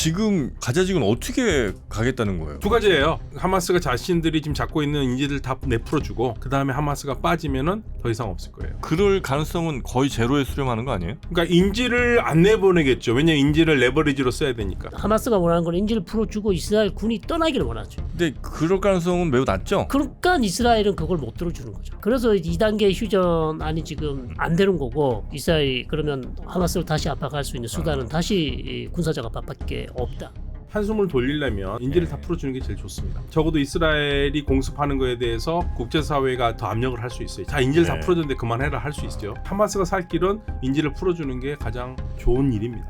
지금 가자 지구는 어떻게 가겠다는 거예요? 두 가지예요. 하마스가 자신들이 지금 잡고 있는 인질들 다 내풀어주고 그 다음에 하마스가 빠지면은 더 이상 없을 거예요. 그럴 가능성은 거의 제로에 수렴하는 거 아니에요? 그러니까 인질을 안 내보내겠죠. 왜냐면 인질을 레버리지로 써야 되니까. 하마스가 원하는 건 인질을 풀어주고 이스라엘 군이 떠나기를 원하죠. 근데 그럴 가능성은 매우 낮죠? 그러니까 이스라엘은 그걸 못 들어주는 거죠. 그래서 2단계 휴전안이 지금 안 되는 거고 이스라엘이 그러면 하마스를 다시 압박할 수 있는 수단은 다시 군사적 압박밖에 없다. 한숨을 돌리려면 인질을 다 풀어주는 게 제일 좋습니다. 적어도 이스라엘이 공습하는 거에 대해서 국제사회가 더 압력을 할 수 있어요. 자, 인질 다 풀어줬는데 그만해라 할 수 있죠. 하마스가 살 길은 인질을 풀어주는 게 가장 좋은 일입니다.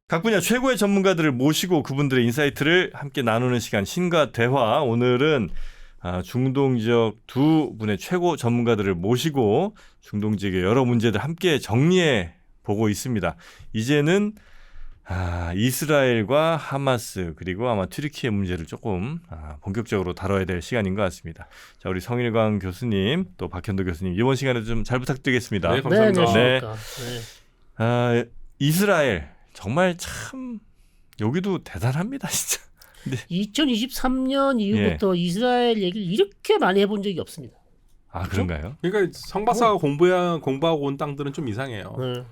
각 분야 최고의 전문가들을 모시고 그분들의 인사이트를 함께 나누는 시간 신과 대화. 오늘은 중동 지역 두 분의 최고 전문가들을 모시고 중동 지역의 여러 문제들 함께 정리해 보고 있습니다. 이제는 이스라엘과 하마스 그리고 아마 튀르키예 문제를 조금 본격적으로 다뤄야 될 시간인 것 같습니다. 자, 우리 성일광 교수님 또 박현도 교수님 이번 시간에 좀 잘 부탁드리겠습니다. 네, 감사합니다. 네. 이스라엘 정말 참 여기도 대단합니다, 진짜. 근데 2023년 이후부터 이스라엘 얘기를 이렇게 많이 해본 적이 없습니다. 그런가요? 그러니까 성 박사가 공부하고 온 땅들은 좀 이상해요. 네.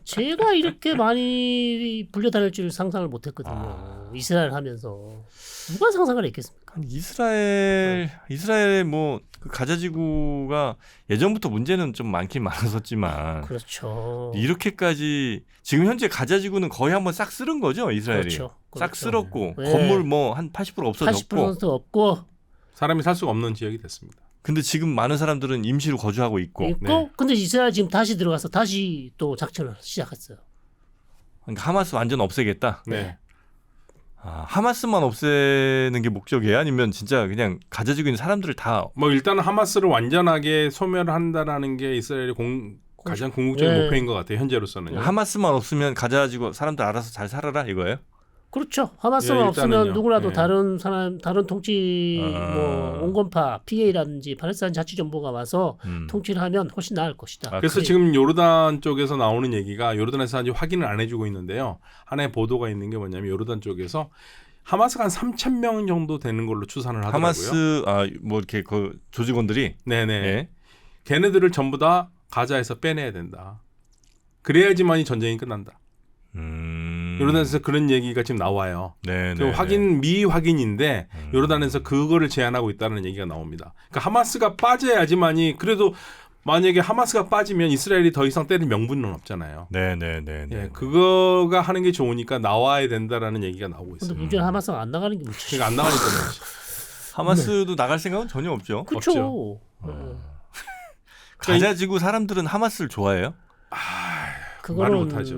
제가 이렇게 많이 불려다닐 줄 상상을 못했거든요. 이스라엘 하면서 누가 상상을 했겠습니까? 이스라엘의 그 가자지구가 예전부터 문제는 좀 많긴 많았었지만 그렇죠. 이렇게까지 지금 현재 가자지구는 거의 한번 싹 쓸은 거죠, 이스라엘이. 그렇죠. 싹 쓸었고 네. 건물 한 80% 없어졌고 80% 없고 사람이 살 수가 없는 지역이 됐습니다. 근데 지금 많은 사람들은 임시로 거주하고 있고. 네. 근데 이스라엘 지금 다시 들어가서 다시 또 작전을 시작했어요. 그러니까 하마스 완전 없애겠다. 네. 하마스만 없애는 게 목적이에요? 아니면 진짜 그냥 가자지구 있는 사람들을 다 일단은 하마스를 완전하게 소멸한다라는 게 이스라엘의 가장 궁극적인 목표인 것 같아요. 현재로서는. 하마스만 없으면 가자지구 사람들 알아서 잘 살아라 이거예요? 그렇죠. 하마스만 예, 없으면 일단은요. 누구라도 예. 다른 통치 온건파 PA라든지 팔레스타인 자치정부가 와서 통치를 하면 훨씬 나을 것이다. 그래서 지금 요르단 쪽에서 나오는 얘기가 요르단에서 아직 확인을 안 해주고 있는데요. 하나의 보도가 있는 게 뭐냐면 요르단 쪽에서 하마스가 한 3,000명 정도 되는 걸로 추산을 하더라고요. 하마스 이렇게 그 조직원들이 네네. 예. 걔네들을 전부 다 가자에서 빼내야 된다. 그래야지만이 전쟁이 끝난다. 요르단에서 그런 얘기가 지금 나와요. 네. 미확인인데 요르단에서 그거를 제안하고 있다는 얘기가 나옵니다. 그러니까 하마스가 빠져야지만이 그래도 만약에 하마스가 빠지면 이스라엘이 더 이상 때릴 명분은 없잖아요. 네. 예, 그거가 하는 게 좋으니까 나와야 된다라는 얘기가 나오고 근데 있어요. 문제는 하마스가 안 나가는 게 문제죠. 그러니까 안 나가니까 하마스도 나갈 생각은 전혀 없죠. 그렇죠. 가자지구 사람들은 하마스를 좋아해요? 말을 그거는 못하죠.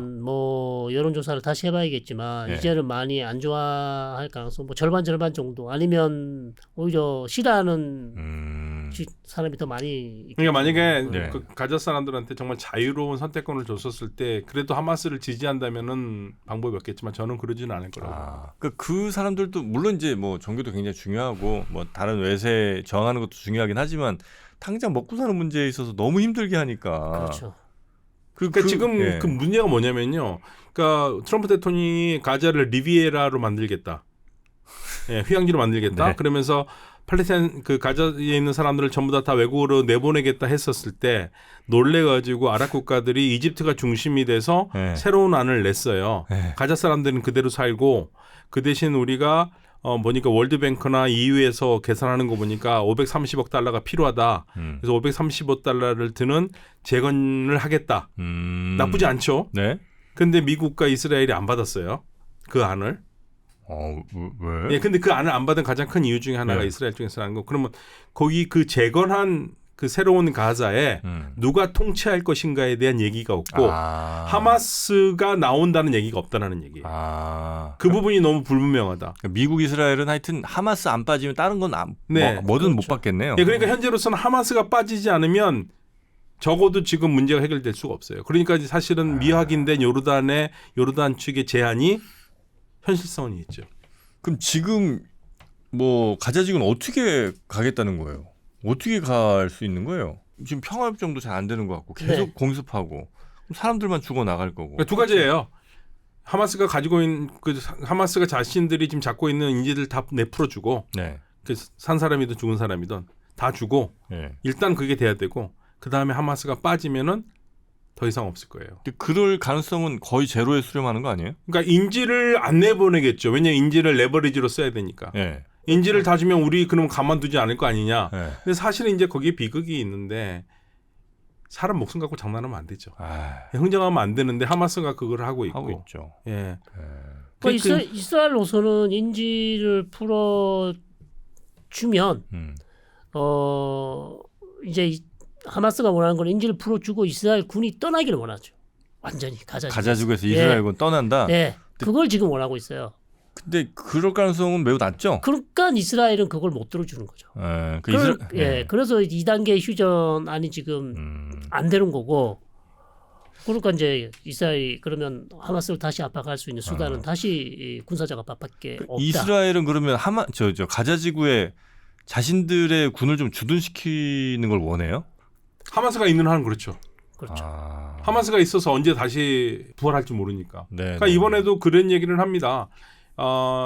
여론조사를 다시 해봐야겠지만 네. 이제는 많이 안 좋아할 가능성 절반 정도 아니면 오히려 싫어하는 사람이 더 많이 그러니까 만약에 네. 그 가자 사람들한테 정말 자유로운 선택권을 줬었을 때 그래도 하마스를 지지한다면은 방법이 없겠지만 저는 그러지는 않을 거라고. 그 사람들도 물론 이제 종교도 굉장히 중요하고 다른 외세에 저항하는 것도 중요하긴 하지만 당장 먹고 사는 문제에 있어서 너무 힘들게 하니까. 그렇죠. 그러니까 지금 그 문제가 뭐냐면요. 그러니까 트럼프 대통령이 가자를 리비에라로 만들겠다. 예, 휴양지로 만들겠다. 네. 그러면서 팔레스타인 그 가자에 있는 사람들을 전부 다 외국으로 내보내겠다 했었을 때 놀래가지고 아랍 국가들이 이집트가 중심이 돼서 새로운 안을 냈어요. 가자 사람들은 그대로 살고 그 대신 우리가 보니까 월드뱅크나 EU에서 계산하는 거 보니까 530억 달러가 필요하다. 그래서 530억 달러를 드는 재건을 하겠다. 나쁘지 않죠? 네. 근데 미국과 이스라엘이 안 받았어요. 그 안을. 왜? 예, 근데 그 안을 안 받은 가장 큰 이유 중에 하나가 이스라엘 쪽에서라는 거. 그러면 거기 그 재건한 그 새로운 가자에 누가 통치할 것인가에 대한 얘기가 없고 하마스가 나온다는 얘기가 없다는 얘기예요. 그 부분이 너무 불분명하다. 미국, 이스라엘은 하여튼 하마스 안 빠지면 다른 건 뭐든 그렇죠. 못 받겠네요. 예, 그러니까 현재로서는 하마스가 빠지지 않으면 적어도 지금 문제가 해결될 수가 없어요. 그러니까 사실은 미확인된 요르단 측의 제안이 현실성이 있죠. 그럼 지금 가자지구는 어떻게 가겠다는 거예요? 어떻게 갈 수 있는 거예요? 지금 평화협정도 잘 안 되는 것 같고 계속 공습하고 사람들만 죽어 나갈 거고. 그러니까 두 가지예요. 하마스가 가지고 있는 하마스가 자신들이 지금 잡고 있는 인질들 다 내풀어주고 네. 산 사람이든 죽은 사람이든 다 주고 네. 일단 그게 돼야 되고 그 다음에 하마스가 빠지면은 더 이상 없을 거예요. 근데 그럴 가능성은 거의 제로에 수렴하는 거 아니에요? 그러니까 인질을 안 내보내겠죠. 왜냐하면 인질을 레버리지로 써야 되니까. 네. 인질을 다 주면 우리 그럼 가만두지 않을 거 아니냐. 네. 근데 사실은 이제 거기에 비극이 있는데 사람 목숨 갖고 장난하면 안 되죠. 흥정하면 안 되는데 하마스가 그걸 하고 있고. 하고 있죠. 예. 그러니까 이스라엘로서는 인질을 풀어주면 이제 하마스가 원하는 건 인질을 풀어주고 이스라엘 군이 떠나기를 원하죠. 완전히 가자지구에서 이스라엘군 떠난다. 네, 그걸 지금 원하고 있어요. 근데 그럴 가능성은 매우 낮죠. 그러니까 이스라엘은 그걸 못 들어주는 거죠. 그래서 2단계 휴전안이 지금 안 되는 거고. 그러니까 이제 이스라엘이 그러면 하마스를 다시 압박할 수 있는 수단은 다시 군사적 압박밖에 없다. 이스라엘은 그러면 가자지구에 자신들의 군을 좀 주둔시키는 걸 원해요? 하마스가 있는 한은 그렇죠. 그렇죠. 하마스가 있어서 언제 다시 부활할지 모르니까. 네, 그러니까 이번에도 그런 얘기를 합니다.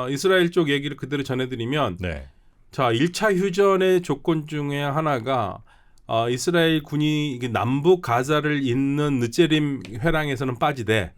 이스라엘 쪽 얘기를 그대로 전해드리면 자 1차 휴전의 조건 중에 하나가 이스라엘 군이 남북 가자를 잇는 느제림 회랑에서는 빠지되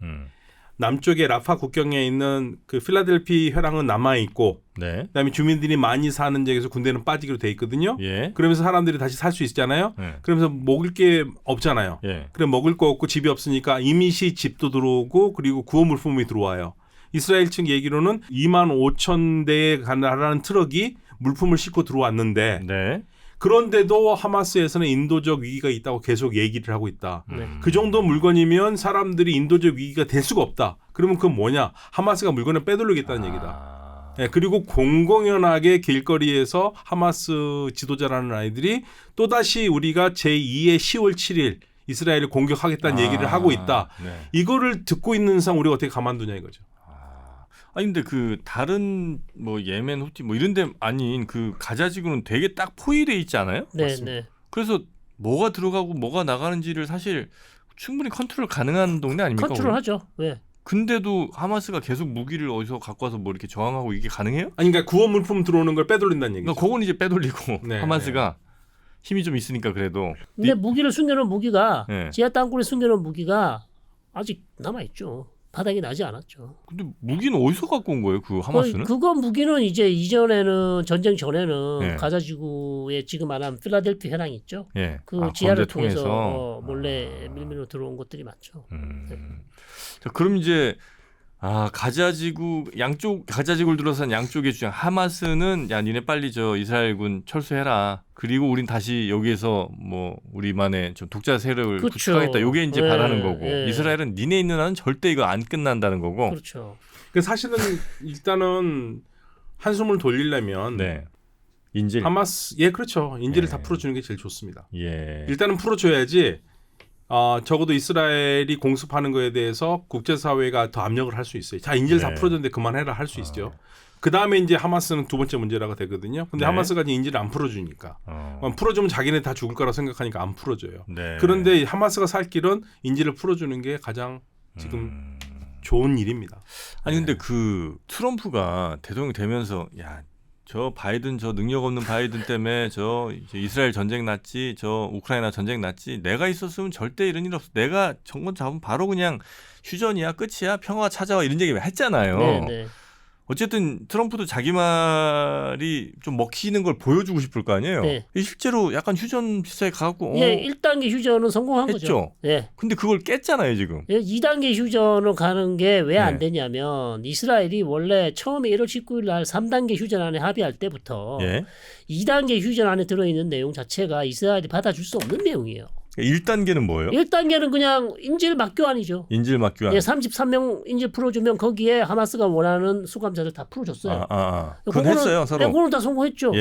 남쪽에 라파 국경에 있는 그 필라델피 회랑은 남아 있고 그다음에 주민들이 많이 사는 지역에서 군대는 빠지기로 돼 있거든요. 그러면서 사람들이 다시 살 수 있잖아요. 그러면서 먹을 게 없잖아요. 그래 먹을 거 없고 집이 없으니까 이미시 집도 들어오고 그리고 구호 물품이 들어와요. 이스라엘 측 얘기로는 25,000대에 가는 트럭이 물품을 싣고 들어왔는데 그런데도 하마스에서는 인도적 위기가 있다고 계속 얘기를 하고 있다. 그 정도 물건이면 사람들이 인도적 위기가 될 수가 없다. 그러면 그건 뭐냐? 하마스가 물건을 빼돌리겠다는 얘기다. 네, 그리고 공공연하게 길거리에서 하마스 지도자라는 아이들이 또다시 우리가 제2의 10월 7일 이스라엘을 공격하겠다는 얘기를 하고 있다. 이거를 듣고 있는 이상 우리가 어떻게 가만두냐 이거죠. 아니 근데 그 다른 뭐 예멘 후티 뭐 이런 데 아닌 그 가자지구는 되게 딱 포위돼 있지 않아요? 네. 그래서 뭐가 들어가고 뭐가 나가는지를 사실 충분히 컨트롤 가능한 동네 아닙니까? 컨트롤하죠. 네. 근데도 하마스가 계속 무기를 어디서 갖고 와서 뭐 이렇게 저항하고 이게 가능해요? 아니 그러니까 구호 물품 들어오는 걸 빼돌린다는 얘기죠. 그러니까 그건 이제 빼돌리고 하마스가 힘이 좀 있으니까 그래도. 근데 무기를 숨겨놓은 무기가 지하 땅굴에 숨겨놓은 무기가 아직 남아 있죠. 바닥이 나지 않았죠. 근데 무기는 어디서 갖고 온 거예요? 그 하마스는? 그거 무기는 이제 이전에는 전쟁 전에는 가자지구에 지금 말한 필라델피 회랑이 있죠. 그 지하를 통해서 몰래 밀밀로 들어온 것들이 많죠. 자, 그럼 이제 가자지구 양쪽 가자지구를 둘러싼 양쪽의 주장 하마스는 야 니네 빨리 저 이스라엘군 철수해라. 그리고 우린 다시 여기에서 뭐 우리만의 좀 독자 세력을 구축하겠다. 요게 이제 바라는 거고 이스라엘은 니네 있는 한은 절대 이거 안 끝난다는 거고. 그렇죠. 사실은 일단은 한숨을 돌리려면 인질 하마스 그렇죠. 인질을 다 풀어주는 게 제일 좋습니다. 일단은 풀어줘야지. 적어도 이스라엘이 공습하는 거에 대해서 국제사회가 더 압력을 할 수 있어요. 자, 인질 다 풀어줬는데 그만해라 할 수 있죠. 그 다음에 이제 하마스는 두 번째 문제라가 되거든요. 근데 하마스가 이제 인질을 안 풀어주니까. 풀어주면 자기네 다 죽을 거라 생각하니까 안 풀어줘요. 그런데 하마스가 살 길은 인질을 풀어주는 게 가장 지금 좋은 일입니다. 아니 근데 그 트럼프가 대통령 되면서 저 바이든 저 능력 없는 바이든 때문에 저 이스라엘 전쟁 났지 저 우크라이나 전쟁 났지 내가 있었으면 절대 이런 일 없어 내가 정권 잡으면 바로 그냥 휴전이야 끝이야 평화가 찾아와 이런 얘기 했잖아요. 어쨌든 트럼프도 자기 말이 좀 먹히는 걸 보여주고 싶을 거 아니에요. 실제로 약간 휴전 비슷하게 가고 1단계 휴전은 성공한 했죠. 거죠. 근데 그걸 깼잖아요 지금. 2단계 휴전을 가는 게 왜 안 되냐면 이스라엘이 원래 처음에 1월 19일 날 3단계 휴전안에 합의할 때부터 2단계 휴전안에 들어있는 내용 자체가 이스라엘이 받아줄 수 없는 내용이에요. 1단계는 뭐예요? 1단계는 그냥 인질 막교환이죠. 인질 막교환. 33명 인질 풀어주면 거기에 하마스가 원하는 수감자들 다 풀어줬어요. 그건 했어요 서로. 그거는 다 성공했죠.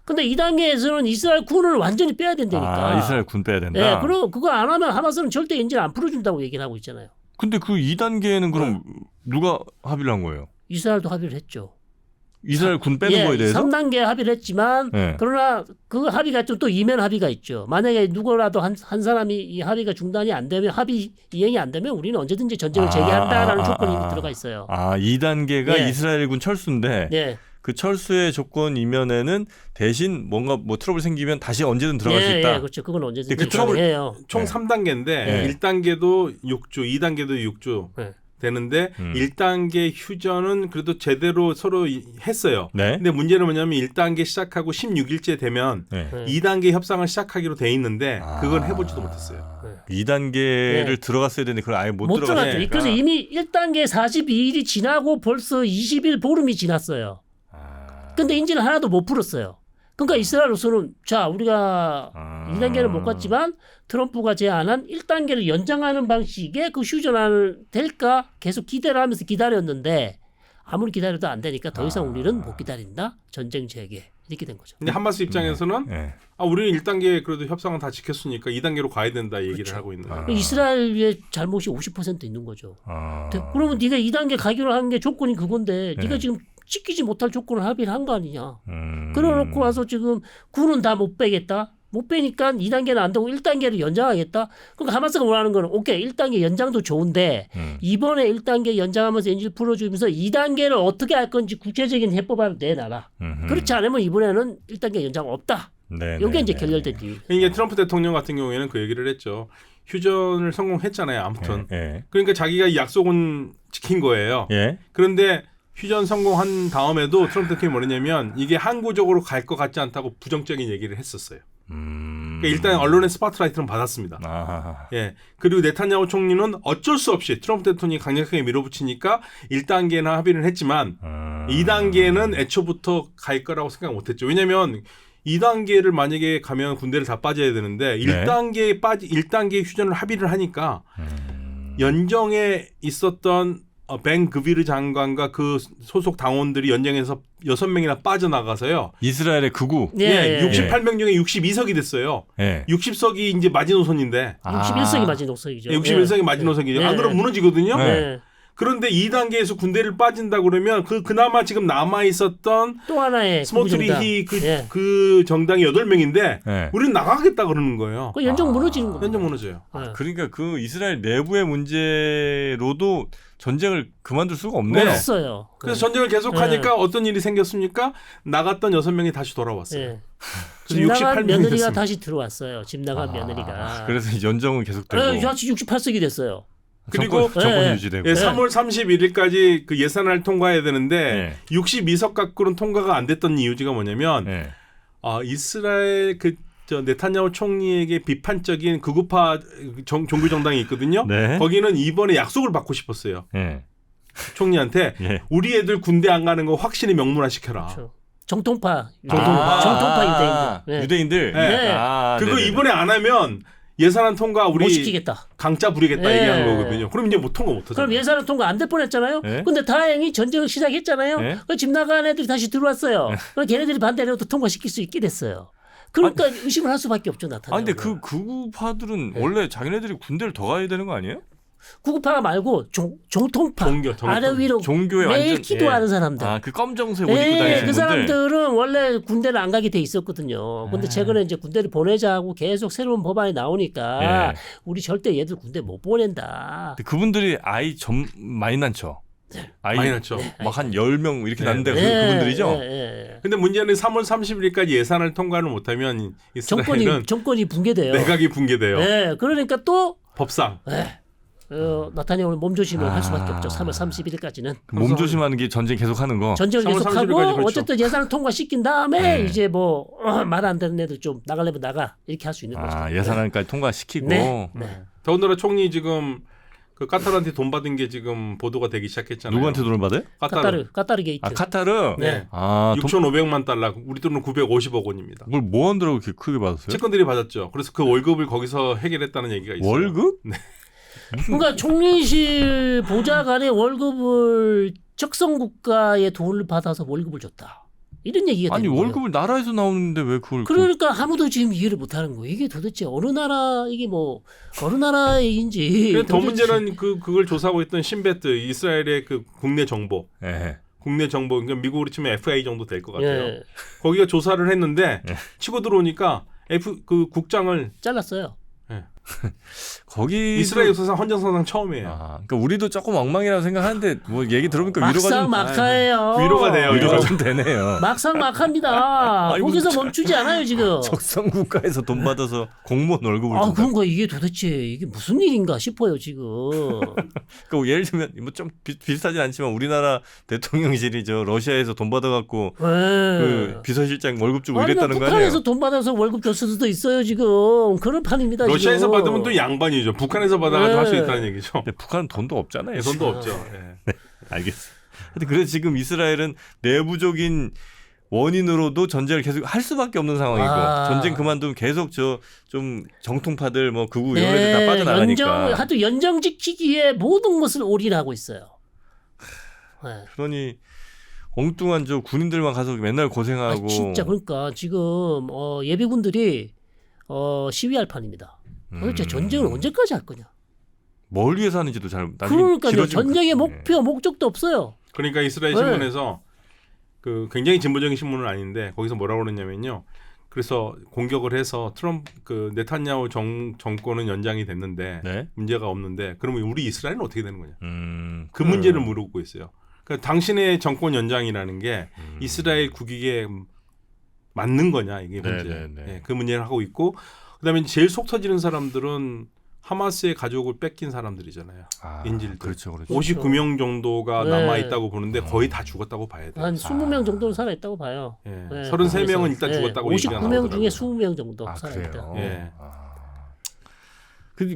근데 2단계에서는 이스라엘 군을 완전히 빼야 된다니까. 이스라엘 군 빼야 된다. 그럼 그거 안 하면 하마스는 절대 인질 안 풀어준다고 얘기를 하고 있잖아요. 근데 그 2단계는 그럼 누가 합의를 한 거예요? 이스라엘도 합의를 했죠. 이스라엘 군 빼는 거에 대해서 3단계 합의를 했지만 그러나 그 합의가 좀 또 이면 합의가 있죠. 만약에 누구라도 한 사람이 이 합의가 중단이 안 되면 합의 이행이 안 되면 우리는 언제든지 전쟁을 제기한다라는 조건이 이미 들어가 있어요. 2단계가 이스라엘 군 철수인데 그 철수의 조건 이면에는 대신 뭔가 뭐 트러블 생기면 다시 언제든 들어갈 수 있다. 그렇죠. 그건 언제든지 그 트러블 해요. 총 3단계인데 1단계도 6주, 2단계도 6주 되는데 1단계 휴전은 그래도 제대로 서로 했어요. 근데 문제는 뭐냐면 1단계 시작하고 16일째 되면 2단계 협상을 시작하기로 돼 있는데 그건 해보지도 못했어요. 2단계를 들어갔어야 되는데 그걸 아예 못 들어갔죠. 그래서 이미 1단계 42일이 지나고 벌써 20일 보름이 지났어요. 근데 인지를 하나도 못 풀었어요. 그러니까 이스라엘로서는 자 우리가 2단계는 못 갔지만 트럼프가 제안한 1단계를 연장하는 방식의 그 휴전안을 될까 계속 기대를 하면서 기다렸는데 아무리 기다려도 안 되니까 더 이상 우리는 못 기다린다. 전쟁 재개. 이렇게 된 거죠. 근데 하마스 입장에서는 우리는 1단계 그래도 협상은 다 지켰으니까 2단계로 가야 된다 얘기를 하고 있는 거예요. 이스라엘의 잘못이 50% 있는 거죠. 그러면 네가 2단계 가기로 한 게 조건이 그건데 네가 지금 지키지 못할 조건을 합의를 한 거 아니냐. 그래놓고 와서 지금 군은 다 못 빼겠다. 못 빼니까 2단계는 안 되고 1단계를 연장하겠다. 그러니까 하마스가 원하는 거는 오케이 1단계 연장도 좋은데 이번에 1단계 연장하면서 엔진 풀어주면서 2단계를 어떻게 할 건지 구체적인 해법을 내놔라. 그렇지 않으면 이번에는 1단계 연장 없다. 이게 이제 결렬된 이유. 이게 트럼프 대통령 같은 경우에는 그 얘기를 했죠. 휴전을 성공했잖아요. 아무튼. 그러니까 자기가 약속은 지킨 거예요. 그런데 휴전 성공한 다음에도 트럼프 대통령이 뭐냐면 이게 항구적으로 갈 것 같지 않다고 부정적인 얘기를 했었어요. 그러니까 일단 언론의 스포트라이트는 받았습니다. 그리고 네타냐후 총리는 어쩔 수 없이 트럼프 대통령이 강력하게 밀어붙이니까 1단계나 합의를 했지만 2단계는 애초부터 갈 거라고 생각 못했죠. 왜냐하면 2단계를 만약에 가면 군대를 다 빠져야 되는데 1단계 휴전을 합의를 하니까 연정에 있었던 벤 그비르 장관과 그 소속 당원들이 연정에서 6명이나 빠져나가서요. 이스라엘의 극우. 68명 중에 62석이 됐어요. 60석이 이제 마지노선인데. 61석이 마지노선이죠. 61석이 마지노선이죠. 안 그러면 무너지거든요. 그런데 2단계에서 군대를 빠진다 그러면 그나마 지금 남아 있었던 또 하나의 스모트리히 그 정당이 8명인데 우리는 나가겠다 그러는 거예요. 그 연정 무너지는 거예요. 연정 무너져요. 그러니까 그 이스라엘 내부의 문제로도 전쟁을 그만둘 수가 없네요. 없어요. 그래서 전쟁을 계속하니까 어떤 일이 생겼습니까? 나갔던 6명이 다시 돌아왔어요. 집 나간 며느리가 다시 들어왔어요. 집 나간 며느리가. 그래서 연정은 계속되고. 다시 68석이 됐어요. 그리고 정권 유지되고. 3월 31일까지 그 예산을 통과해야 되는데 62석 갖고는 통과가 안 됐던 이유가 뭐냐면 이스라엘 네타냐후 총리에게 비판적인 극우파 종교 정당이 있거든요. 거기는 이번에 약속을 받고 싶었어요. 총리한테 우리 애들 군대 안 가는 거 확실히 명문화 시켜라. 그렇죠. 정통파 유대인들. 그거 이번에 안 하면 예산안 통과 우리 못 시키겠다. 강짜 부리겠다 얘기한 거거든요. 그럼 이제 통과 못 하잖아요. 그럼 예산안 통과 안 될 뻔했잖아요. 근데 다행히 전쟁을 시작했잖아요. 집 나간 애들이 다시 들어왔어요. 그럼 걔네들이 반대로 또 통과시킬 수 있게 됐어요. 그러니까 의심을 할 수밖에 없죠. 나타나요. 근데 그 극우파들은 원래 자기네들이 군대를 더 가야 되는 거 아니에요? 극우파 말고 정통파 아래 위로 종교에 매일 완전 기도하는 사람들. 그 검정색 옷 입고 다니시는 분들. 그 사람들은 원래 군대를 안 가게 돼 있었거든요. 근데 최근에 이제 군대를 보내자고 계속 새로운 법안이 나오니까 우리 절대 얘들 군대 못 보낸다. 그분들이 아이 많이 낳죠. 많이 낳죠. 막 한 10명 이렇게 낳는데 그분들이죠. 근데 문제는 3월 30일까지 예산을 통과를 못하면 이스라엘은 정권이 붕괴돼요. 내각이 붕괴돼요. 그러니까 또 법상. 나타냐후 몸조심을 할 수밖에 없죠. 3월 31일까지는. 몸조심하는 게 전쟁 계속하는 거. 전쟁을 계속하고 그렇죠. 어쨌든 예산을 통과시킨 다음에 이제 뭐 말 안 되는 애들 좀 나가려면 나가 이렇게 할 수 있는 거죠. 예산안까지 통과시키고. 더군다나 총리 지금 그 카타르한테 돈 받은 게 지금 보도가 되기 시작했잖아요. 누구한테 돈을 받아요? 카타르 게이트. 카타르? 6,500만 달러. 우리 돈은 950억 원입니다. 뭘 뭐 한다고 그렇게 크게 받았어요? 채권들이 받았죠. 그래서 그 월급을 거기서 해결했다는 얘기가 있어요. 월급? 네. 그러니까 총리실 보좌관의 월급을 적성 국가의 돈을 받아서 월급을 줬다. 이런 얘기가 되는 거예요. 월급을 나라에서 나오는데 왜 그걸? 그러니까 아무도 지금 이해를 못하는 거예요. 이게 도대체 어느 나라 이게 뭐 어느 나라인지. 더 문제는 그걸 조사하고 있던 신베트 이스라엘의 그 국내 정보. 국내 정보, 그러니까 미국으로 치면 FA 정도 될 것 같아요. 예. 거기가 조사를 했는데 치고 들어오니까 그 국장을 잘랐어요. 거기 이스라엘 역사상 헌정사상 처음이에요. 그러니까 우리도 조금 엉망이라고 생각하는데 뭐 얘기 들어보니까 위로가 막상 좀 막하예요. 위로가 돼요. 위로가 좀 되네요. 막상 막합니다. 아이고, 거기서 참. 멈추지 않아요 지금. 적성 국가에서 돈 받아서 공무원 월급을 준다. 그런 거 이게 도대체 이게 무슨 일인가 싶어요 지금. 그러니까 예를 들면 뭐 좀 비슷하진 않지만 우리나라 대통령실이 저 러시아에서 돈 받아갖고 그 비서실장 월급 주고 이랬다는 거 아니에요? 북한에서 돈 받아서 월급 줬을 수도 있어요 지금. 그런 판입니다. 러시아에서 지금. 받으면 또 양반이죠. 북한에서 받아가지고 할 수 있다는 얘기죠. 근데 북한은 돈도 없잖아요. 돈도 없죠. 예. 알겠어요. 하여튼 그래서 지금 이스라엘은 내부적인 원인으로도 전쟁을 계속 할 수밖에 없는 상황이고 전쟁 그만두면 계속 저 좀 정통파들 뭐 극우 이런 애들 다 빠져나가니까. 하여튼 연정 지키기에 모든 것을 올인하고 있어요. 네. 그러니 엉뚱한 저 군인들만 가서 맨날 고생하고. 진짜 그러니까 지금 예비군들이 시위할 판입니다. 도대체 전쟁을 언제까지 할 거냐? 뭘 위해서 하는지도 잘 나중에 그러니까요. 길어지면 전쟁의 그렇게. 목표, 목적도 없어요. 그러니까 이스라엘 신문에서 그 굉장히 진보적인 신문은 아닌데 거기서 뭐라고 그러냐면요. 그래서 공격을 해서 트럼프 그 네타냐후 정권은 연장이 됐는데 네? 문제가 없는데 그러면 우리 이스라엘은 어떻게 되는 거냐? 그 문제를 물어보고 있어요. 그러니까 당신의 정권 연장이라는 게 이스라엘 국익에 맞는 거냐 이게 문제. 네, 그 문제를 하고 있고 그다음에 제일 속 터지는 사람들은 하마스의 가족을 뺏긴 사람들이잖아요. 인질들. 그렇죠. 59명 정도가 남아 있다고 보는데 거의 다 죽었다고 봐야 돼요. 한 20명 정도는 살아 있다고 봐요. 예. 네, 33명은 일단 죽었다고 얘기가 59명 중에 나오더라고요. 20명 정도 살아 있다. 그래요? 예.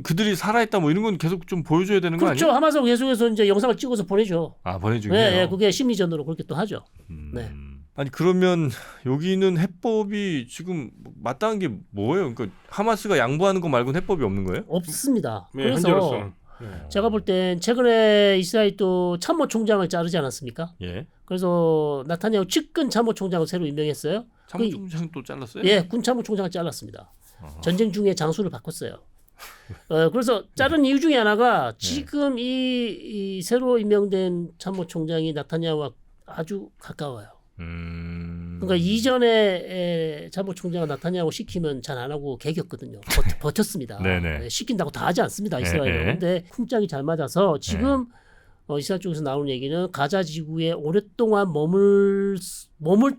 그들이 살아있다 뭐 이런 건 계속 좀 보여줘야 되는 거 그렇죠. 아니에요? 하마스가 계속해서 이제 영상을 찍어서 보내죠. 보내주긴 네, 해요. 그게 심리전으로 그렇게 또 하죠. 네. 아니 그러면 여기는 해법이 지금 마땅한 게 뭐예요? 그러니까 하마스가 양보하는 거 말고는 해법이 없는 거예요? 없습니다. 네, 그래서 현재로서는. 제가 볼 땐 최근에 이스라엘 또 참모총장을 자르지 않았습니까? 예. 그래서 나타냐후 측근 참모총장을 새로 임명했어요. 참모총장 또 잘랐어요? 예, 군 참모총장을 잘랐습니다. 전쟁 중에 장수를 바꿨어요. 그래서 자른 이유 중에 하나가 지금 이 새로 임명된 참모총장이 나타냐후와 아주 가까워요. 그러니까 이전에 참모총장은 나타냐후 시키면 잘 안 하고 개겼거든요. 버텼습니다. 네네. 시킨다고 다 하지 않습니다. 이스라엘은. 근데 쿵짝이 잘 맞아서 지금 이스라엘 쪽에서 나오는 얘기는 가자 지구에 오랫동안 머물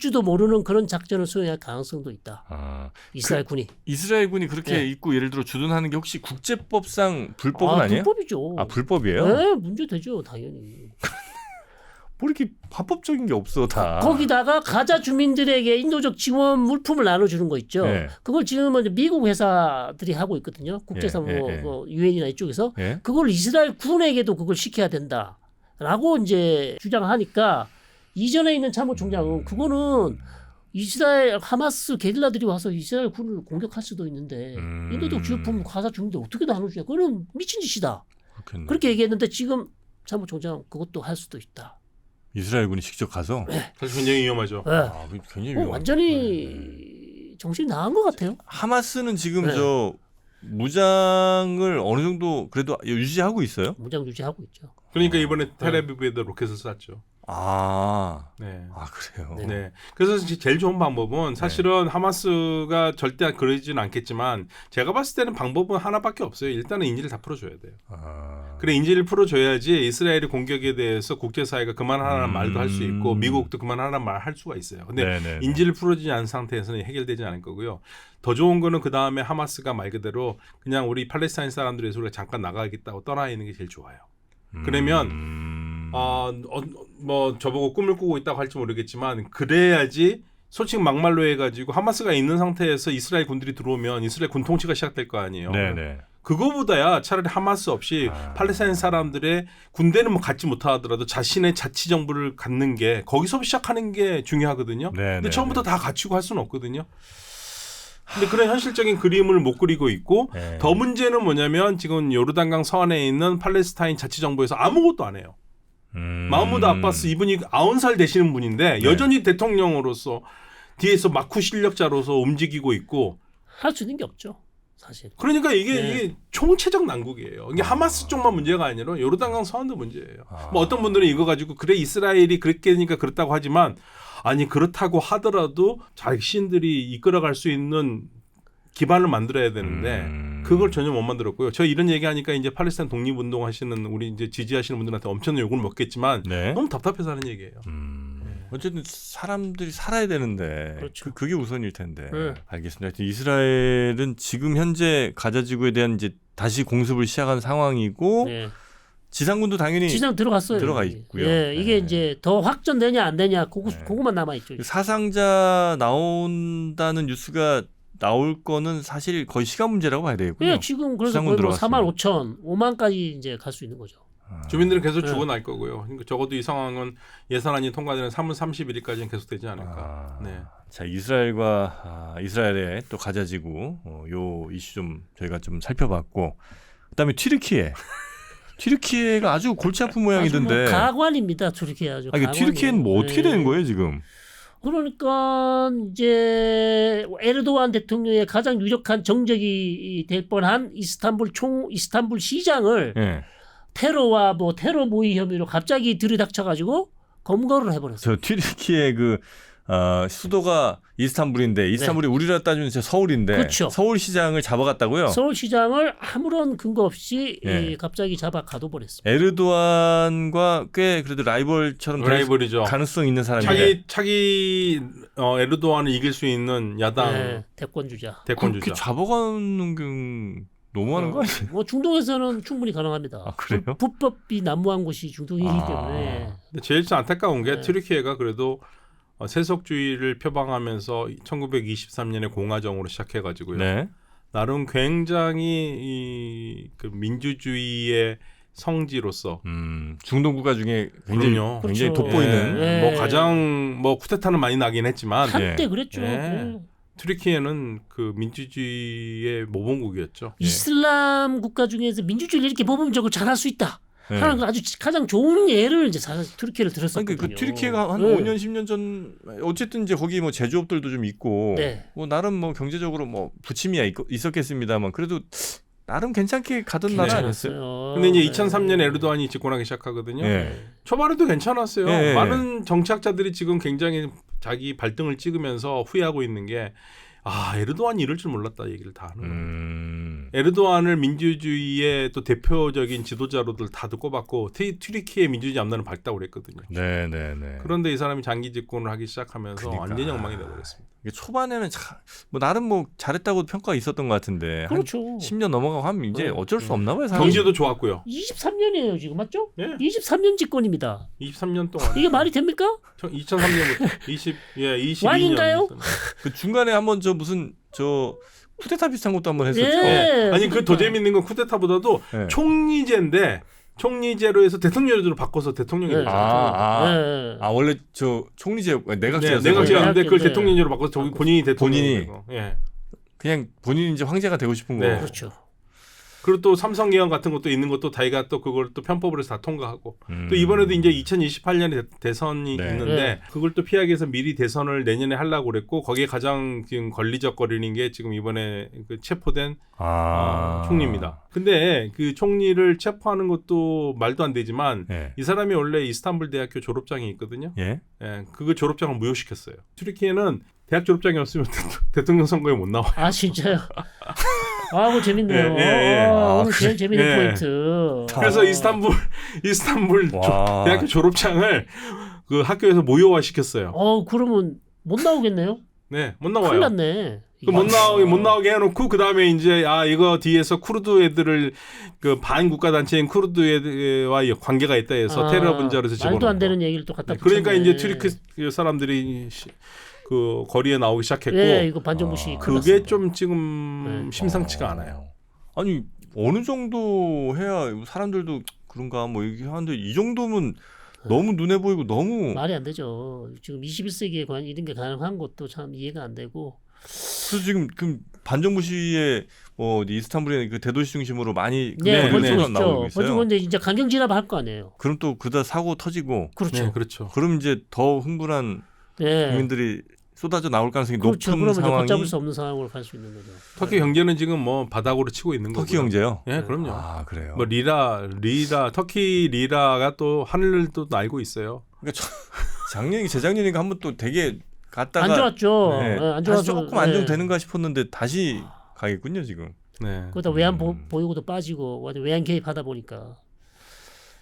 줄도 모르는 그런 작전을 수행할 가능성도 있다. 이스라엘 군이. 이스라엘 군이 그렇게 있고 예를 들어 주둔하는 게 혹시 국제법상 불법은 아니에요? 불법이죠. 불법이에요? 네, 문제 되죠, 당연히. 뭐 이렇게 합법적인 게 없어 다. 거기다가 가자 주민들에게 인도적 지원 물품을 나눠주는 거 있죠. 그걸 지금은 미국 회사들이 하고 있거든요. 국제상 뭐 유엔이나 이쪽에서 그걸 이스라엘 군에게도 그걸 시켜야 된다라고 이제 주장하니까 이전에 있는 참모총장은 그거는 이스라엘 하마스 게릴라들이 와서 이스라엘 군을 공격할 수도 있는데 인도적 지원품 가자 주민들 어떻게 나눠주냐? 그거는 미친 짓이다. 그렇겠네. 그렇게 얘기했는데 지금 참모총장 그것도 할 수도 있다. 이스라엘 군이 직접 가서 사실 굉장히 위험하죠. 굉장히 위험하죠. 완전히 정신이 나간 것 같아요. 하마스는 지금 저 무장을 어느 정도 그래도 유지하고 있어요? 무장 유지하고 있죠. 그러니까 이번에 텔아비브에도 로켓을 쐈죠. 네. 그래요. 네. 그래서 제일 좋은 방법은 사실은 하마스가 절대 그러지는 않겠지만 제가 봤을 때는 방법은 하나밖에 없어요. 일단은 인질을 다 풀어줘야 돼요. 그래 인질을 풀어줘야지 이스라엘의 공격에 대해서 국제사회가 그만하라는 말도 할 수 있고 미국도 그만하라는 말 할 수가 있어요. 근데 인질을 풀어주지 않은 상태에서는 해결되지 않을 거고요. 더 좋은 거는 그 다음에 하마스가 말 그대로 그냥 우리 팔레스타인 사람들에서 우리가 잠깐 나가겠다고 떠나 있는 게 제일 좋아요. 그러면 뭐 저보고 꿈을 꾸고 있다고 할지 모르겠지만 그래야지 솔직히 막말로 해가지고 하마스가 있는 상태에서 이스라엘 군들이 들어오면 이스라엘 군 통치가 시작될 거 아니에요. 네네. 그거보다야 차라리 하마스 없이 팔레스타인 사람들의 군대는 뭐 갖지 못하더라도 자신의 자치 정부를 갖는 게 거기서 시작하는 게 중요하거든요. 근데 처음부터 다 갖추고 할 수는 없거든요. 근데 그런 현실적인 그림을 못 그리고 있고 더 문제는 뭐냐면 지금 요르단강 서안에 있는 팔레스타인 자치정부에서 아무것도 안 해요. 마흐무드 아바스 이분이 90살 되시는 분인데 여전히 대통령으로서 뒤에서 마쿠 실력자로서 움직이고 있고 할 수 있는 게 없죠. 사실. 그러니까 이게, 네. 이게 총체적 난국이에요. 이게 하마스 쪽만 문제가 아니라 요르단강 서안도 문제예요. 뭐 어떤 분들은 이거 가지고 그래 이스라엘이 그랬겠니까 그렇다고 하지만 아니 그렇다고 하더라도 자신들이 이끌어갈 수 있는 기반을 만들어야 되는데 그걸 전혀 못 만들었고요. 저 이런 얘기하니까 이제 팔레스타인 독립운동 하시는 우리 이제 지지하시는 분들한테 엄청난 욕을 먹겠지만 네. 너무 답답해서 하는 얘기예요. 어쨌든 사람들이 살아야 되는데 그렇죠. 그게 우선일 텐데. 네. 알겠습니다. 하여튼 이스라엘은 지금 현재 가자 지구에 대한 이제 다시 공습을 시작한 상황이고 네. 지상군도 당연히 지상 들어갔어요. 들어가 있고요. 예, 이게 네. 이제 더 확전되냐 안 되냐 네. 그거만 남아 있죠. 사상자 나온다는 뉴스가 나올 거는 사실 거의 시간 문제라고 봐야 되겠군요. 예, 지금 그래서 지상군 거의 뭐 들어갔어요. 4만 5천, 5만까지 이제 갈 수 있는 거죠. 주민들은 계속 네. 죽어날 거고요. 그러니까 적어도 이 상황은 예산안이 통과되는 3월 31일까지는 계속되지 않을까. 네. 자, 이스라엘의 또 가자지구 요 이슈 좀 저희가 좀 살펴봤고 그다음에 튀르키예가 아주 골치 아픈 모양이던데. 아주 뭐 가관입니다. 튀르키예 아주. 아니, 튀르키예는 뭐 어떻게 되는 거예요 지금? 그러니까 이제 에르도안 대통령의 가장 유력한 정적이 될 뻔한 이스탄불 시장을 예. 테러와 뭐 테러 모의 혐의로 갑자기 들이닥쳐가지고 검거를 해버렸어요. 저 튀르키예 수도가 이스탄불인데 이스탄불이 우리나라 따지면 진짜 서울인데 그렇죠. 서울시장을 잡아갔다고요? 서울시장을 아무런 근거 없이 예. 갑자기 잡아 가둬버렸습니다. 에르도안과 꽤 그래도 라이벌처럼 될 라이벌이죠. 가능성 있는 사람인데 차기 에르도안을 이길 수 있는 야당 네, 대권주자. 대권주자. 그렇게 잡아가는 게 너무하는 거 아니에요? 뭐 중동에서는 충분히 가능합니다. 아, 그래요? 불법이 난무한 곳이 중동이기 때문에. 근데 제일 안타까운 게 네. 튀르키예가 그래도 세속주의를 표방하면서 1923년에 공화정으로 시작해가지고요. 네. 나름 굉장히 그 민주주의의 성지로서 중동 국가 중에 굉장히 그럼요. 굉장히 그렇죠. 돋보이는 예. 뭐 가장 뭐 쿠데타는 많이 나긴 했지만 한때 그랬죠. 예. 네. 튀르키예는 그 민주주의의 모범국이었죠. 이슬람 국가 중에서 민주주의를 이렇게 모범적으로 잘할 수 있다. 네. 하는 그 아주 가장 좋은 예를 이제 튀르키예를 들었었거든요. 그러니까 그 튀르키예가 한 네. 5년 10년 전 어쨌든 이제 거기 뭐 제조업들도 좀 있고 네. 뭐 나름 뭐 경제적으로 뭐 부침이야 있었겠습니다만 그래도 나름 괜찮게 가던 나라 아니었어요? 괜찮았어요. 근데 이제 2003년 에르도안이 집권하기 시작하거든요. 예. 초반에도 괜찮았어요. 예. 많은 정치학자들이 지금 굉장히 자기 발등을 찍으면서 후회하고 있는 게 에르도안이 이럴 줄 몰랐다 얘기를 다 하는 거예요. 에르도안을 민주주의의 또 대표적인 지도자로들 다들 꼽았고 튀르키예 민주주의 앞날은 밝다고 그랬거든요. 네네네. 그런데 이 사람이 장기 집권을 하기 시작하면서 그러니까. 완전히 엉망이 되어버렸습니다. 이게 초반에는 뭐 나름 뭐 잘했다고 평가가 있었던 것 같은데 그렇죠. 한 10년 넘어가고 하면 이제 네. 어쩔 수 없나 봐요. 사람이. 경제도 좋았고요. 23년이에요 지금 맞죠? 예. 23년 집권입니다. 23년 동안. 이게 말이 됩니까? 2003년부터 22년. 왕인가요? 그 중간에 한번 무슨 쿠데타 비슷한 것도 한번 했었죠. 예. 아니 그 더 재밌는 건 쿠데타보다도 네. 총리제인데 총리제로 해서 대통령제로 바꿔서 대통령이 네. 됐죠. 예. 원래 총리제 내각제였어요. 내각제였는데 그걸 네. 대통령제로 바꿔서 본인이 대통령이 본인이. 되고. 예. 그냥 본인이 이제 황제가 되고 싶은 네. 거. 그렇죠. 그리고 또 삼성계약 같은 것도 있는 것도 자기가 또 그걸 또 편법을 해서 다 통과하고 음. 또 이번에도 이제 2028년에 대선이 네. 있는데 네. 그걸 또 피하기 위해서 미리 대선을 내년에 하려고 그랬고 거기에 가장 지금 걸리적거리는 게 지금 이번에 그 체포된 총리입니다. 근데 그 총리를 체포하는 것도 말도 안 되지만 예. 이 사람이 원래 이스탄불 대학교 졸업장이 있거든요. 예. 예, 그 졸업장을 무효시켰어요. 튀르키예는 대학 졸업장이 없으면 대통령 선거에 못 나와요. 아 진짜요? 뭐 재밌네요. 예. 오늘 제일 재밌는 예. 포인트. 그래서 이스탄불 와. 대학교 졸업장을 그 학교에서 무효화 시켰어요. 그러면 못 나오겠네요. 네, 못 큰일 나와요. 났네. 못 나오게 해놓고 그 다음에 이제 이거 뒤에서 쿠르드 애들을 그 반국가 단체인 쿠르드 애들과 관계가 있다 해서 테러 분자로 해서 집어넣은 말도 안 거. 되는 얘기를 또 갖다 그러니까 붙였네. 이제 튀르키 사람들이 그 거리에 나오기 시작했고 예, 이거 반정부시 그게 좀 지금 심상치가 않아요. 아니 어느 정도 해야 사람들도 그런가 뭐 얘기하는데 이 정도면 너무 눈에 보이고 너무 말이 안 되죠. 지금 21세기에 과연 이런 게 가능한 것도 참 이해가 안 되고. 그래서 지금 반정부 시위에 이스탄불의 그 대도시 중심으로 많이 네, 벌써 벌써 나오고 있죠. 벌써 있어요. 근데 이제 강경 진압할 거 아니에요. 그럼 또 그다 사고 터지고 그렇죠. 네, 그렇죠. 그럼 이제 더 흥분한 예. 국민들이 쏟아져 나올 가능성이 그렇죠. 높은 그러면 이제 상황이 걷잡을 수 없는 상황으로 갈 수 있는 거죠. 터키 경제는 지금 뭐 바닥으로 치고 있는 거고요. 터키 경제요? 예, 그럼요. 아 그래요. 뭐 리라 터키 리라가 또 하늘을 또 날고 있어요. 그러니까 작년이 재작년인가 한번 또 되게 갔다가 안 좋았죠. 네, 네, 안 다시 좋아서 조금 안정되는가 싶었는데 다시 가겠군요 지금. 네. 그러다 외환 보유고도 빠지고 완전 외환 개입하다 보니까.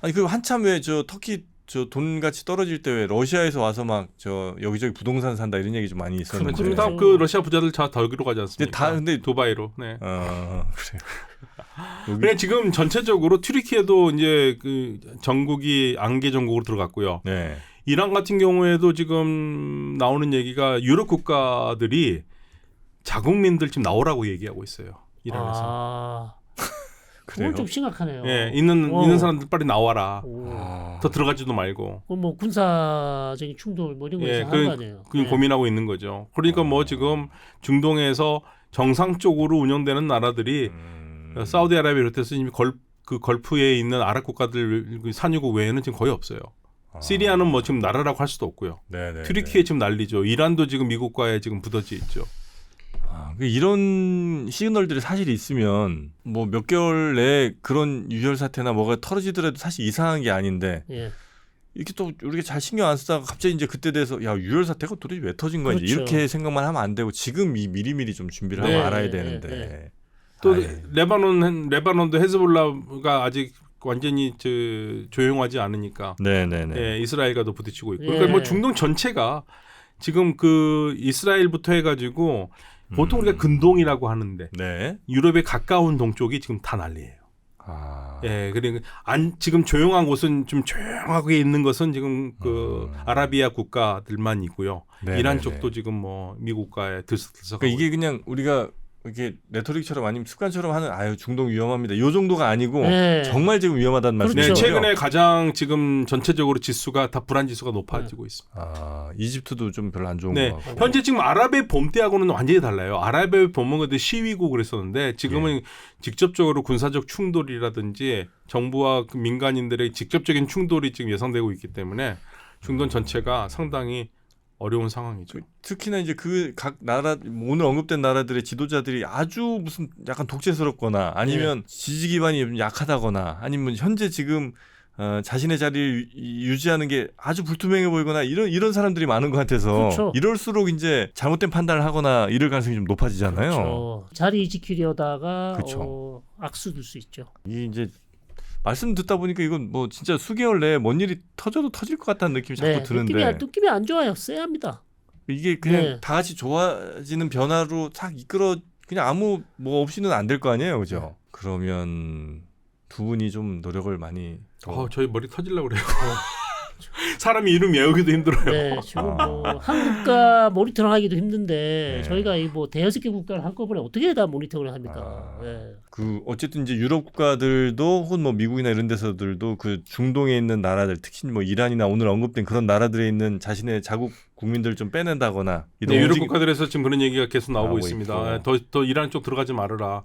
아니 그 한참 왜 저 터키 저 돈같이 떨어질 때 왜 러시아에서 와서 막 저 여기저기 부동산 산다 이런 얘기 좀 많이 있었는데. 그렇죠. 다 그 러시아 부자들 다 덜기로 가지 않습니까? 다 근데 두바이로. 네. 그래요. 그냥 지금 전체적으로 튀르키예도 이제 그 전국이 안개 전국으로 들어갔고요. 네. 이란 같은 경우에도 지금 나오는 얘기가 유럽 국가들이 자국민들 지금 나오라고 얘기하고 있어요. 이란에서. 아, 그래요. 그건 좀 심각하네요. 예, 있는 사람들 빨리 나와라. 오. 더 들어가지도 말고. 그럼 뭐 군사적인 충돌 뭐 이런 거 예, 하는 거 아니에요? 그 고민하고 있는 거죠. 그러니까 뭐 지금 중동에서 정상적으로 운영되는 나라들이 사우디아라비아 비롯해서 이미 걸프에 있는 아랍 국가들 산유국 외에는 지금 거의 없어요. 시리아는 뭐 지금 나라라고 할 수도 없고요. 네네. 튀르키예 지금 난리죠. 이란도 지금 미국과의 지금 부서져 있죠. 이런 시그널들이 사실 있으면 뭐 몇 개월 내에 그런 유혈 사태나 뭐가 터지더라도 사실 이상한 게 아닌데 예. 이렇게 또 우리가 잘 신경 안 쓰다가 갑자기 이제 그때 돼서 야 유혈 사태가 도대체 왜 터진 거야 그렇죠. 이렇게 생각만 하면 안 되고 지금 미리미리 좀 준비를 하고 네, 알아야 되는데 네. 또 아이. 레바논도 헤즈볼라가 아직 완전히 조용하지 않으니까 네네네. 예, 이스라엘과도 부딪히고 있고. 예. 그러니까 뭐 중동 전체가 지금 그 이스라엘부터 해가지고 보통 우리가 근동이라고 하는데 네. 유럽에 가까운 동쪽이 지금 다 난리예요. 아. 예, 그러니까 지금 조용한 곳은 좀 조용하게 있는 것은 지금 그 아라비아 국가들만 있고요. 네네네. 이란 쪽도 지금 뭐 미국과의 들썩들썩. 그러니까 이게 그냥 우리가 이렇게 레토릭처럼 아니면 습관처럼 하는 아유 중동 위험합니다. 요 정도가 아니고 네. 정말 지금 위험하다는 그렇죠. 네, 말씀이시죠? 최근에 가장 지금 전체적으로 지수가 다 불안 지수가 높아지고 있습니다. 아 이집트도 좀 별로 안 좋은 네, 것 같고. 현재 지금 아랍의 봄 때하고는 완전히 달라요. 아랍의 봄은 그때 시위고 그랬었는데 지금은 직접적으로 군사적 충돌이라든지 정부와 그 민간인들의 직접적인 충돌이 지금 예상되고 있기 때문에 중동 전체가 상당히 어려운 상황이죠. 특히나 이제 그 각 나라 오늘 언급된 나라들의 지도자들이 아주 무슨 약간 독재스럽거나 아니면 지지 기반이 좀 약하다거나 아니면 현재 지금 자신의 자리를 유지하는 게 아주 불투명해 보이거나 이런 사람들이 많은 것 같아서 그렇죠. 이럴수록 이제 잘못된 판단을 하거나 이럴 가능성이 좀 높아지잖아요. 그렇죠. 자리 지키려다가 그렇죠. 악수 둘 수 있죠. 이게 이제 말씀 듣다 보니까 이건 뭐 진짜 수개월 내에 뭔 일이 터져도 터질 것 같다는 느낌이 자꾸 드는데 느낌이 안 좋아요. 쎄합니다. 이게 그냥 네. 다 같이 좋아지는 변화로 싹 이끌어 그냥 아무 뭐 없이는 안 될 거 아니에요, 그죠? 그러면 두 분이 좀 노력을 많이 저희 머리 터질려고 그래요. 사람이 이름 외우기도 힘들어요. 네, 지금 뭐 한국과 모니터를 하기도 힘든데 네. 저희가 이 뭐 대여섯 개 국가를 한꺼번에 어떻게 다 모니터를 합니까? 네. 그 어쨌든 이제 유럽 국가들도 혹은 뭐 미국이나 이런 데서들도 그 중동에 있는 나라들 특히 뭐 이란이나 오늘 언급된 그런 나라들에 있는 자신의 자국 국민들 좀 빼낸다거나 이런 네, 유럽 국가들에서 지금 그런 얘기가 계속 나오고 있습니다. 있고. 더 이란 쪽 들어가지 말아라.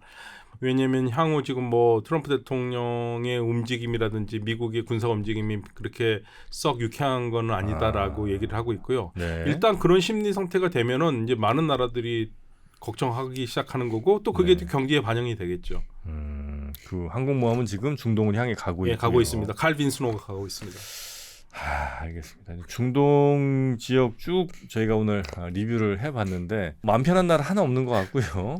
왜냐하면 향후 지금 뭐 트럼프 대통령의 움직임이라든지 미국의 군사 움직임이 그렇게 썩 유쾌한 건 아니다라고 얘기를 하고 있고요. 네. 일단 그런 심리 상태가 되면은 이제 많은 나라들이 걱정하기 시작하는 거고 또 그게 네. 경기에 반영이 되겠죠. 그 항공모함은 지금 중동을 향해 가고 예, 있고요. 가고 있습니다. 칼빈 스노가 가고 있습니다. 알겠습니다. 중동 지역 쭉 저희가 오늘 리뷰를 해봤는데 마음 편한 나라 하나 없는 것 같고요.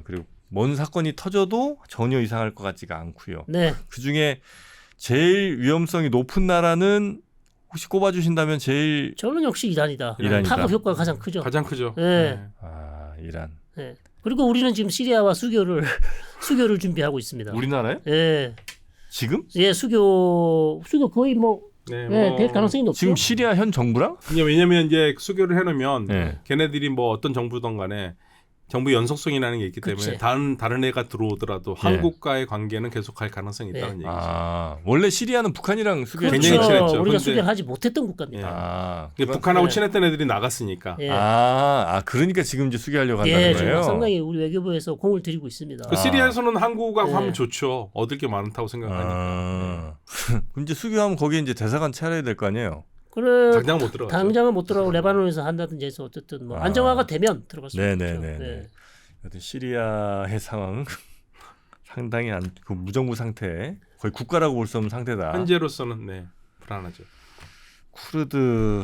그리고 뭔 사건이 터져도 전혀 이상할 것 같지가 않고요. 네. 그 중에 제일 위험성이 높은 나라는 혹시 꼽아주신다면 제일 저는 역시 이란이다. 이란이다. 파급 효과가 가장 크죠. 가장 크죠. 네. 이란. 네. 그리고 우리는 지금 시리아와 수교를 준비하고 있습니다. 우리나라요? 예. 지금? 예, 수교 거의 될 가능성이 높죠. 지금 시리아 현 정부랑? 왜냐하면 이제 수교를 해놓으면 네. 걔네들이 뭐 어떤 정부든 간에 정부 연속성이라는 게 있기 때문에 다른 애가 들어오더라도 한국과의 관계는 계속할 가능성이 있다는 얘기죠. 원래 시리아는 북한이랑 수교 굉장히 친했죠. 우리가 근데- 수교를 하지 못했던 국가입니다. 북한하고 네. 친했던 애들이 나갔으니까. 예. 그러니까 지금 이제 수교하려고 한다는 예, 거예요. 지금 상당히 우리 외교부에서 공을 들이고 있습니다. 그 시리아에서는 한국하고 네. 하면 좋죠. 얻을 게 많다고 생각하니까. 그럼 이제 수교하면 거기에 이제 대사관 차려야 될 거 아니에요. 그래 당장 못 들어가죠. 당장은 못 들어가고 레바논에서 한다든지 해서 어쨌든 뭐 안정화가 되면 들어갈 수 있죠. 네네네. 여튼 시리아의 상황 상당히 그 무정부 상태, 거의 국가라고 볼 수 없는 상태다. 현재로서는 네, 불안하죠. 쿠르드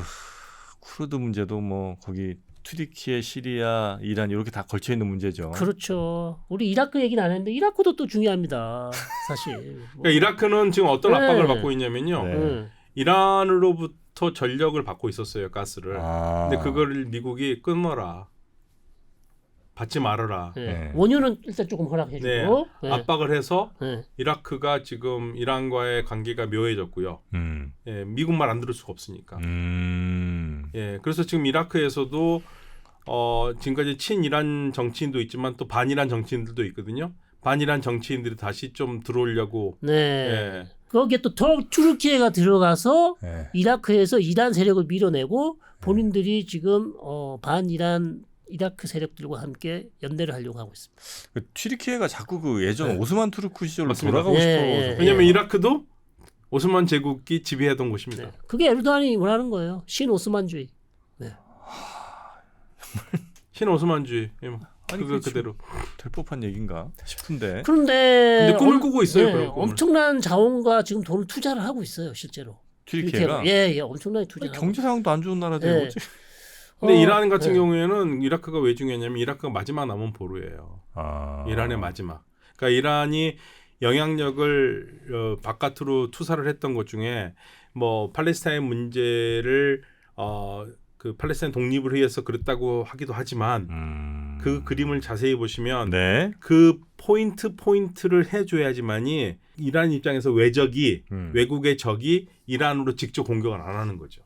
문제도 뭐 거기 튀르키예, 시리아, 이란 이렇게 다 걸쳐 있는 문제죠. 그렇죠. 우리 이라크 얘기는 안 했는데 이라크도 또 중요합니다. 사실. 그러니까 이라크는 지금 어떤 네. 압박을 받고 있냐면요. 네. 이란으로부터 전력을 받고 있었어요, 가스를. 아. 근데 그거를 미국이 끊어라, 받지 말아라. 네. 네. 원유는 일단 조금 허락해주고 네. 네. 압박을 해서 네. 이라크가 지금 이란과의 관계가 묘해졌고요. 예, 미국 말 안 들을 수가 없으니까. 예, 그래서 지금 이라크에서도 지금까지 친이란 정치인도 있지만 또 반이란 정치인들도 있거든요. 반이란 정치인들이 다시 좀 들어오려고. 네. 예. 거기에 또 투르키예가 들어가서 네. 이라크에서 이란 세력을 밀어내고 본인들이 지금 반이란 이라크 세력들과 함께 연대를 하려고 하고 있습니다. 그 튀르키예가 자꾸 그 예전 네. 오스만 투르크 시절로 맞습니다. 돌아가고 예, 싶어. 예. 왜냐하면 이라크도 오스만 제국이 지배하던 곳입니다. 네. 그게 에르도안이 원하는 거예요. 신오스만주의. 신오스만주의. 예, 아니, 그거 그게 그대로. 될 법한 얘기인가 싶은데. 그런데 근데 꿈을 꾸고 있어요, 그런 꿈을. 엄청난 자원과 지금 돈을 투자를 하고 있어요, 실제로. 튀르키예가 예, 엄청나게 투자를 하고 경제 상황도 안 좋은 나라인데 네. 뭐지? 근데 어, 이란 같은 네. 경우에는 이라크가 왜 중요하냐면 이라크가 마지막 남은 보루예요. 이란의 마지막. 그러니까 이란이 영향력을 바깥으로 투사를 했던 것 중에 뭐 팔레스타인 문제를 그 팔레스타인 독립을 위해서 그랬다고 하기도 하지만 그 그림을 자세히 보시면 네. 그 포인트를 해줘야지만이 이란 입장에서 외국의 적이 이란으로 직접 공격을 안 하는 거죠.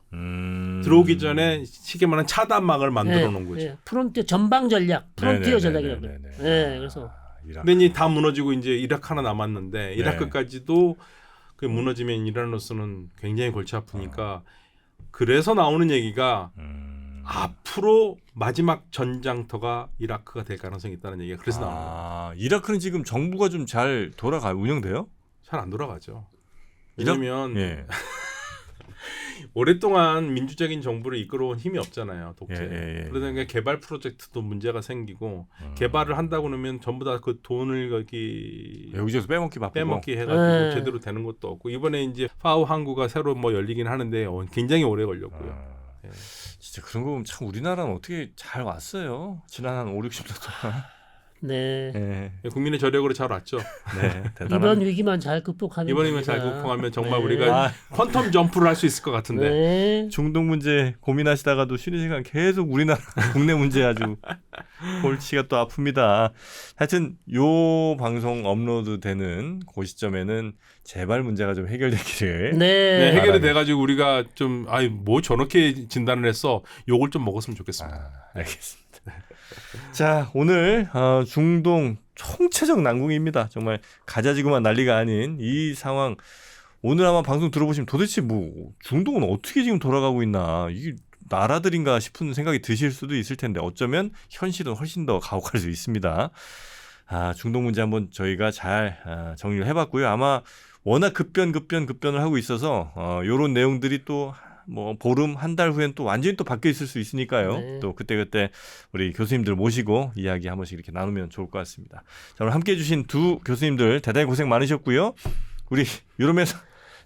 들어오기 전에 쉽게 말하면 차단막을 만들어 놓은 거죠. 네. 프론티어 전방 전략, 프론티어 전략이라고. 네, 그래서. 이란. 근데 이제 다 무너지고 이제 이라크 하나 남았는데 이라크까지도 그 무너지면 이란으로서는 굉장히 골치 아프니까 그래서 나오는 얘기가 앞으로 마지막 전장터가 이라크가 될 가능성이 있다는 얘기가 그래서 나오는 거예요. 이라크는 지금 정부가 좀 잘 운영돼요? 잘 안 돌아가죠. 이라- 왜냐면 예. 오랫동안 민주적인 정부를 이끌어온 힘이 없잖아요. 독재. 예. 그러다 보니까 개발 프로젝트도 문제가 생기고 개발을 한다고 그러면 전부 다 그 돈을 거기 여기저기서 빼먹기 바쁘고. 빼먹기 해가지고 네. 제대로 되는 것도 없고 이번에 이제 파우 항구가 새로 뭐 열리긴 하는데 굉장히 오래 걸렸고요. 예. 진짜 그런 거 보면 참 우리나라는 어떻게 잘 왔어요. 지난 한 5, 60년 동안. 네. 네. 국민의 저력으로 잘 왔죠. 네. 대단한. 이번 위기만 잘 극복하면 이번이면 잘 됩니다. 극복하면 정말 네. 우리가 퀀텀 점프를 할 수 있을 것 같은데. 네. 중동 문제 고민하시다가도 쉬는 시간 계속 우리나라 국내 문제 아주 골치가 또 아픕니다. 하여튼 요 방송 업로드되는 그 시점에는 제발 문제가 좀 해결되기를. 네. 네, 해결이 바라네. 돼가지고 우리가 좀 뭐 저렇게 진단을 했어 욕을 좀 먹었으면 좋겠습니다. 알겠습니다. 자, 오늘 중동 총체적 난국입니다. 정말 가자지구만 난리가 아닌 이 상황. 오늘 아마 방송 들어보시면 도대체 뭐 중동은 어떻게 지금 돌아가고 있나, 이게 나라들인가 싶은 생각이 드실 수도 있을 텐데 어쩌면 현실은 훨씬 더 가혹할 수 있습니다. 중동 문제 한번 저희가 잘 정리를 해봤고요. 아마 워낙 급변을 하고 있어서 이런 내용들이 또 뭐 보름 한 달 후엔 또 완전히 또 바뀌어 있을 수 있으니까요. 네. 또 그때 우리 교수님들 모시고 이야기 한 번씩 이렇게 나누면 좋을 것 같습니다. 자, 오늘 함께해 주신 두 교수님들 대단히 고생 많으셨고요. 우리 유럽에서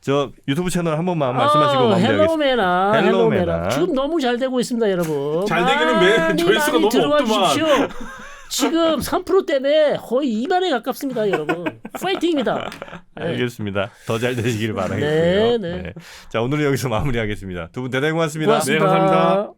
저 유튜브 채널 한 번만 말씀하시고 마무리하겠습니다. 헬로메나. 지금 너무 잘 되고 있습니다, 여러분. 잘 되기는 매 조회수가 많이 너무 들어와 없더만. 주십시오. 지금 3% 때문에 거의 2만에 가깝습니다, 여러분. 파이팅입니다. 네. 알겠습니다. 더 잘 되시길 바라겠고요. 네, 네. 자, 오늘은 여기서 마무리하겠습니다. 두 분 대단히 고맙습니다. 고맙습니다. 네, 감사합니다.